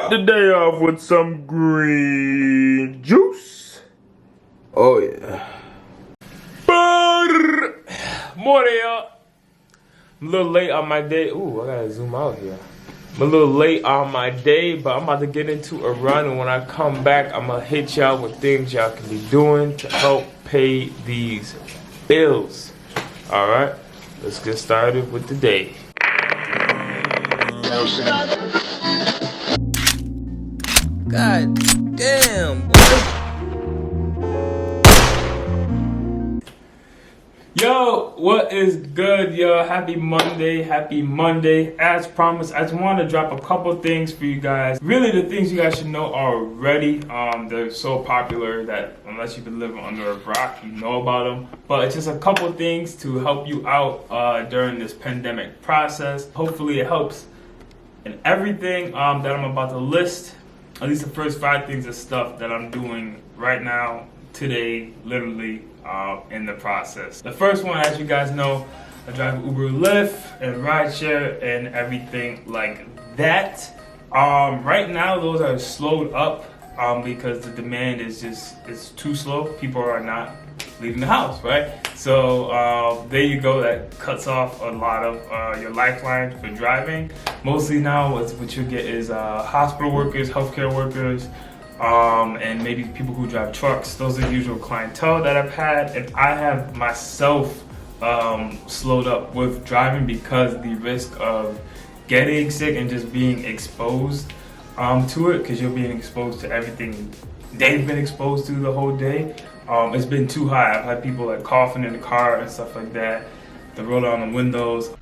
The day off with some green juice. Oh yeah. Morning, y'all. I'm a little late on my day. Ooh, I gotta zoom out here. I'm a little late on my day, but I'm about to get into a run, and when I come back, I'm gonna hit y'all with things y'all can be doing to help pay these bills. All right, let's get started with the day. God damn, boy. Yo, what is good, yo? Happy Monday, happy Monday. As promised, I just want to drop a couple things for you guys. Really, the things you guys should know already. They're so popular that unless you've been living under a rock, you know about them. But it's just a couple things to help you out during this pandemic process. Hopefully it helps in everything that I'm about to list. At least the first 5 things of stuff that I'm doing right now, today, literally, in the process. The first one, as you guys know, I drive Uber, Lyft, and rideshare, and everything like that. Right now, those are slowed up because the demand is it's too slow. People are not leaving the house, right? So there you go. That cuts off a lot of your lifeline for driving. Mostly now, what you get is hospital workers, healthcare workers, and maybe people who drive trucks. Those are the usual clientele that I've had, and I have myself slowed up with driving because the risk of getting sick and just being exposed to it, because you're being exposed to everything they've been exposed to the whole day. It's been too high. I've had people like coughing in the car and stuff like that. They roll down the windows.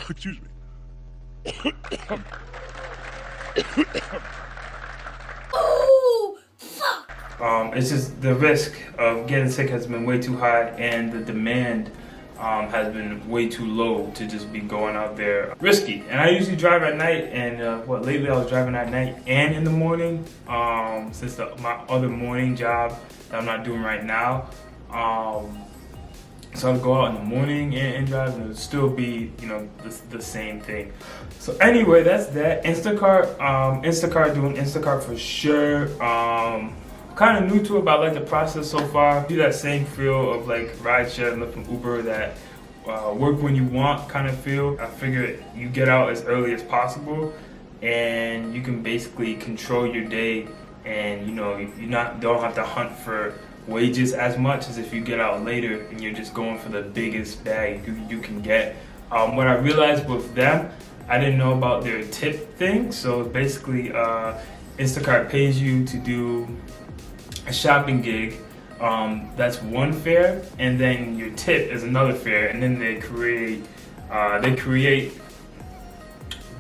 Excuse me. Oh, fuck! It's just the risk of getting sick has been way too high, and the demand has been way too low to just be going out there risky. And I usually drive at night, and lately I was driving at night and in the morning, since my other morning job that I'm not doing right now. So I'd go out in the morning and drive, and it would still be, the same thing. So anyway, that's that. Instacart, doing Instacart for sure. Kind of new to it, but I like the process so far. Do that same feel of like rideshare and Lyft and Uber, that work when you want kind of feel. I figure you get out as early as possible, and you can basically control your day, and you don't have to hunt for wages as much as if you get out later and you're just going for the biggest bag you can get. What I realized with them, I didn't know about their tip thing. So basically, Instacart pays you to do a shopping gig. That's one fare, and then your tip is another fare, and then they create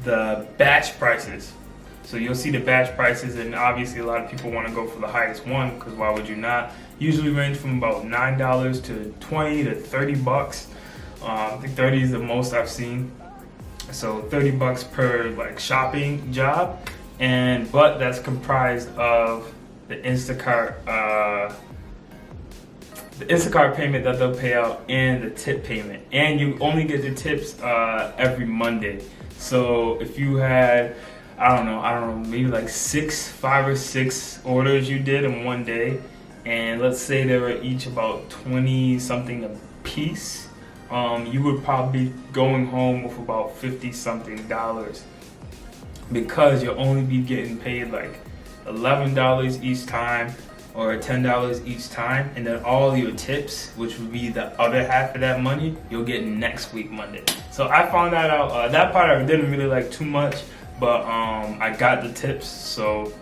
the batch prices. So you'll see the batch prices, and obviously a lot of people want to go for the highest one, because why would you not? Usually range from about $9 to $20 to $30. I think 30 is the most I've seen. So $30 per like shopping job, but that's comprised of the Instacart payment that they'll pay out, and the tip payment. And you only get the tips every Monday. So if you had, I don't know, maybe like 5 or 6 orders you did in one day, and let's say they were each about 20 something a piece, you would probably be going home with about $50 something, because you'll only be getting paid like $11 each time or $10 each time, and then all your tips, which would be the other half of that money, you'll get next week Monday. So I found that out. That part I didn't really like too much, but I got the tips, so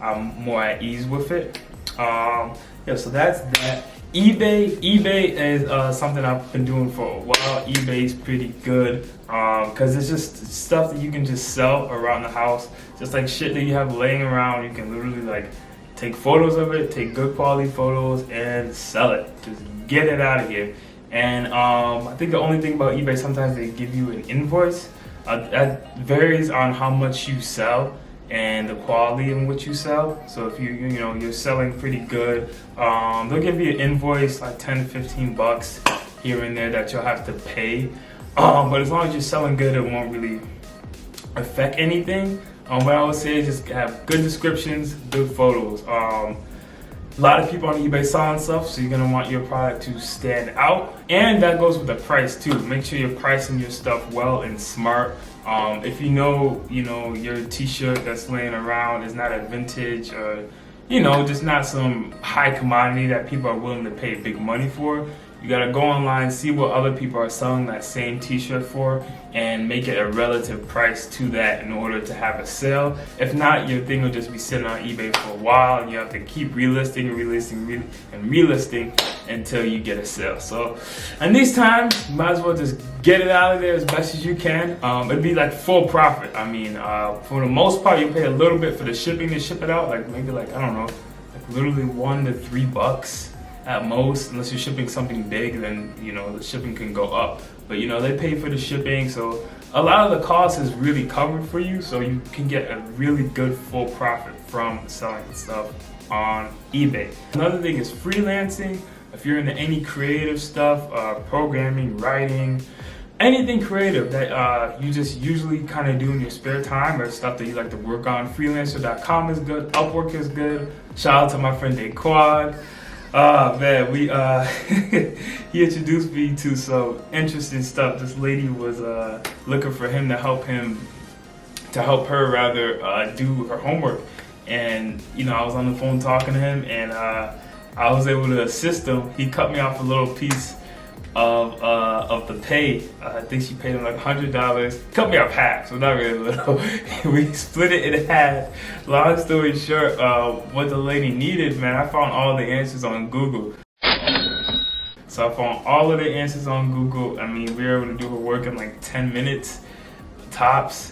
I'm more at ease with it. So that's that. eBay is something I've been doing for a while. eBay is pretty good because it's just stuff that you can just sell around the house, just like shit that you have laying around. You can literally like take photos of it, take good quality photos, and sell it. Just get it out of here. And I think the only thing about eBay, sometimes they give you an invoice. That varies on how much you sell and the quality in which you sell. So if you're selling pretty good, they'll give you an invoice like $10 to $15 here and there that you'll have to pay. But as long as you're selling good, it won't really affect anything. What I would say is just have good descriptions, good photos. A lot of people on eBay selling stuff, so you're gonna want your product to stand out, and that goes with the price too. Make sure you're pricing your stuff well and smart. If you know your T-shirt that's laying around is not a vintage or just not some high commodity that people are willing to pay big money for, you gotta go online, see what other people are selling that same T-shirt for, and make it a relative price to that in order to have a sale. If not, your thing will just be sitting on eBay for a while, and you have to keep relisting until you get a sale. So, in these times, you might as well just get it out of there as best as you can. It'd be like full profit. I mean, for the most part, you pay a little bit for the shipping to ship it out, like maybe I don't know, like literally $1 to $3 at most, unless you're shipping something big, then the shipping can go up. But they pay for the shipping, so a lot of the cost is really covered for you, so you can get a really good full profit from selling stuff on eBay. Another thing is freelancing. If you're into any creative stuff, programming, writing, anything creative that you just usually kind of do in your spare time or stuff that you like to work on, freelancer.com is good, Upwork is good. Shout out to my friend Daquad. Man, he introduced me to some interesting stuff. This lady was looking for him to help her do her homework, and I was on the phone talking to him, and I was able to assist him. He cut me off a little piece of the pay. I think she paid him like $100. Cut me off half, so not really little. We split it in half. Long story short, what the lady needed, man, I found all the answers on Google. So I found all of the answers on Google. I mean, we were able to do her work in like 10 minutes tops,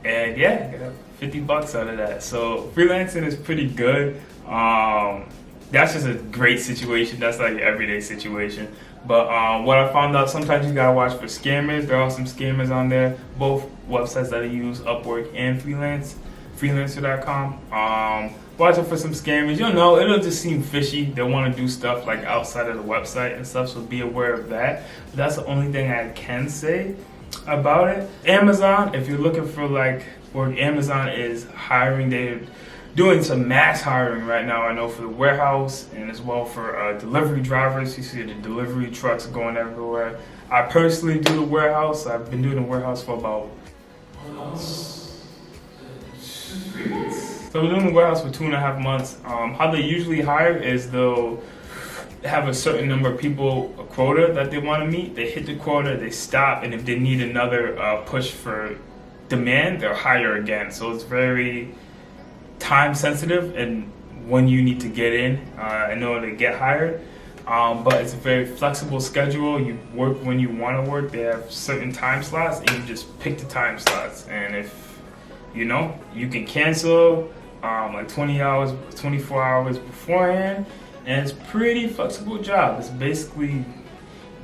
and yeah, got $50 out of that. So freelancing is pretty good. That's just a great situation. That's like your everyday situation. But what I found out, sometimes you gotta watch for scammers. There are some scammers on there. Both websites that I use, Upwork and Freelancer.com. Watch out for some scammers. It'll just seem fishy. They want to do stuff like outside of the website and stuff, so be aware of that. But that's the only thing I can say about it. Amazon, if you're looking for work, Amazon is hiring. They're doing some mass hiring right now, I know, for the warehouse and as well for delivery drivers. You see the delivery trucks going everywhere. I personally do the warehouse. I've been doing the warehouse for about 3 months. So we're doing the warehouse for 2.5 months. How they usually hire is they'll have a certain number of people, a quota that they want to meet. They hit the quota, they stop, and if they need another push for demand, they'll hire again. So it's very time sensitive and when you need to get in in order to get hired, but it's a very flexible schedule. You work when you want to work. They have certain time slots and you just pick the time slots, and if you can cancel like 20 hours 24 hours beforehand, and it's pretty flexible job. It's basically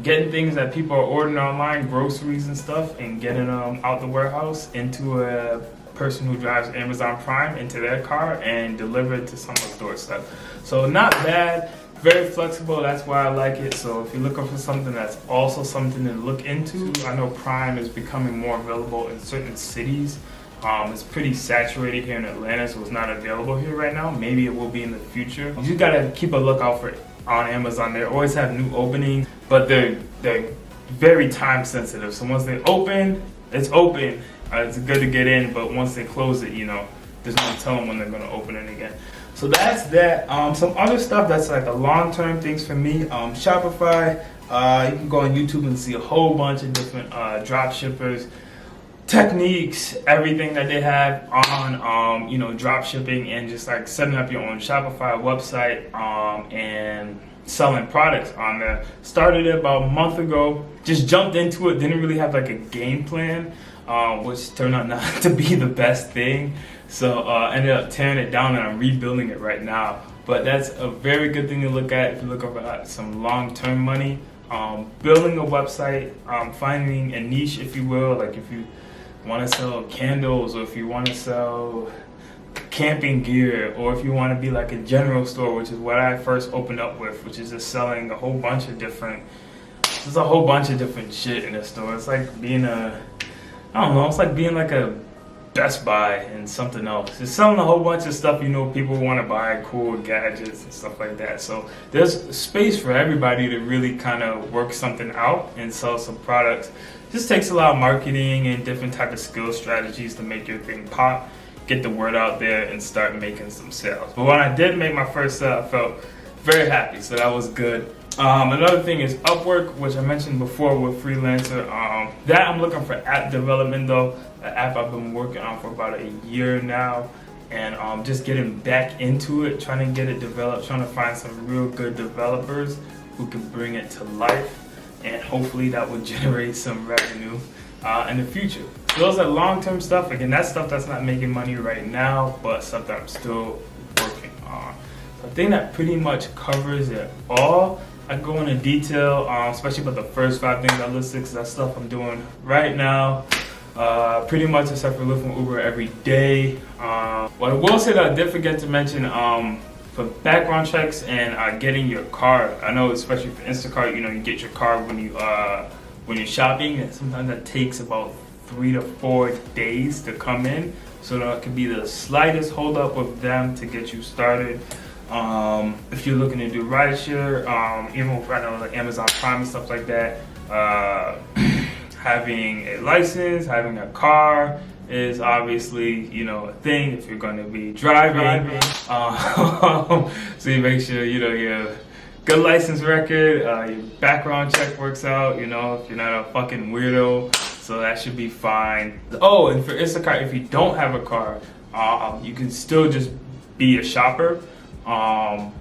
getting things that people are ordering online, groceries and stuff, and getting them out the warehouse into a person who drives Amazon Prime into their car and deliver it to someone's doorstep. So not bad, very flexible. That's why I like it. So if you're looking for something that's also something to look into, I know Prime is becoming more available in certain cities. It's pretty saturated here in Atlanta, so it's not available here right now. Maybe it will be in the future. You just gotta keep a lookout for it on Amazon. They always have new openings, but they're very time sensitive. So once they open, it's open. It's good to get in, but once they close it, there's no telling when they're going to open it again. So that's that. Some other stuff that's like a long-term things for me. Shopify. You can go on YouTube and see a whole bunch of different drop shippers, techniques, everything that they have on, drop shipping and just like setting up your own Shopify website and selling products on there. Started it about a month ago. Just jumped into it. Didn't really have like a game plan. Which turned out not to be the best thing. So ended up tearing it down, and I'm rebuilding it right now. But that's a very good thing to look at if you're looking for some long-term money. Building a website, finding a niche, if you will, like if you want to sell candles, or if you want to sell camping gear, or if you want to be like a general store, which is what I first opened up with, which is just selling a whole bunch of different shit in the store. It's like being it's like being like a Best Buy and something else. It's selling a whole bunch of stuff, you know, people want to buy, cool gadgets and stuff like that. So there's space for everybody to really kind of work something out and sell some products. Just takes a lot of marketing and different type of skill strategies to make your thing pop, get the word out there and start making some sales. But when I did make my first sale, I felt very happy, so that was good. Another thing is Upwork, which I mentioned before with Freelancer. That I'm looking for app development though. An app I've been working on for about a year now, and just getting back into it, trying to get it developed, trying to find some real good developers who can bring it to life, and hopefully that will generate some revenue in the future. So those are long-term stuff. Again, that's stuff that's not making money right now, but stuff that I'm still working on. So I think that pretty much covers it all. I go into detail, especially about the first 5 things I listed, because that's stuff I'm doing right now. Pretty much except for lifting Uber every day. What I will say that I did forget to mention, for background checks and getting your car. I know, especially for Instacart, you know, you get your car when you're shopping, and sometimes that takes about 3 to 4 days to come in. So that could be the slightest holdup with them to get you started. If you're looking to do rideshare, even with, I know, like Amazon Prime and stuff like that, having a license, having a car is obviously, you know, a thing if you're going to be driving. So you make sure, you know, your good license record, your background check works out, you know, if you're not a fucking weirdo. So that should be fine. Oh, and for Instacart, if you don't have a car, you can still just be a shopper,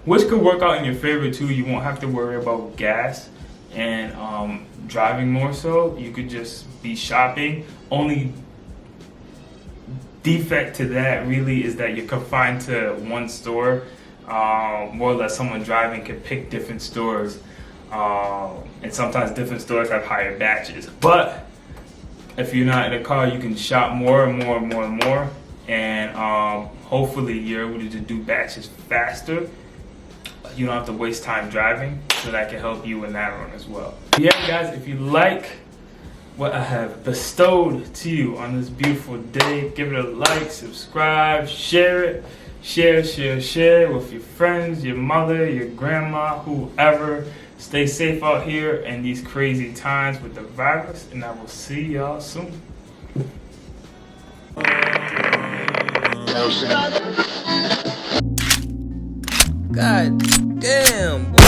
which could work out in your favor too. You won't have to worry about gas and driving more so. You could just be shopping. Only defect to that really is that you're confined to one store. More or less someone driving can pick different stores, and sometimes different stores have higher batches. But if you're not in a car, you can shop more and more and more and more, and hopefully you're able to do batches faster. You don't have to waste time driving, so that can help you in that run as well. Yeah, guys, if you like what I have bestowed to you on this beautiful day, give it a like, subscribe, share it. Share with your friends, your mother, your grandma, whoever. Stay safe out here in these crazy times with the virus, and I will see y'all soon. God damn, boy.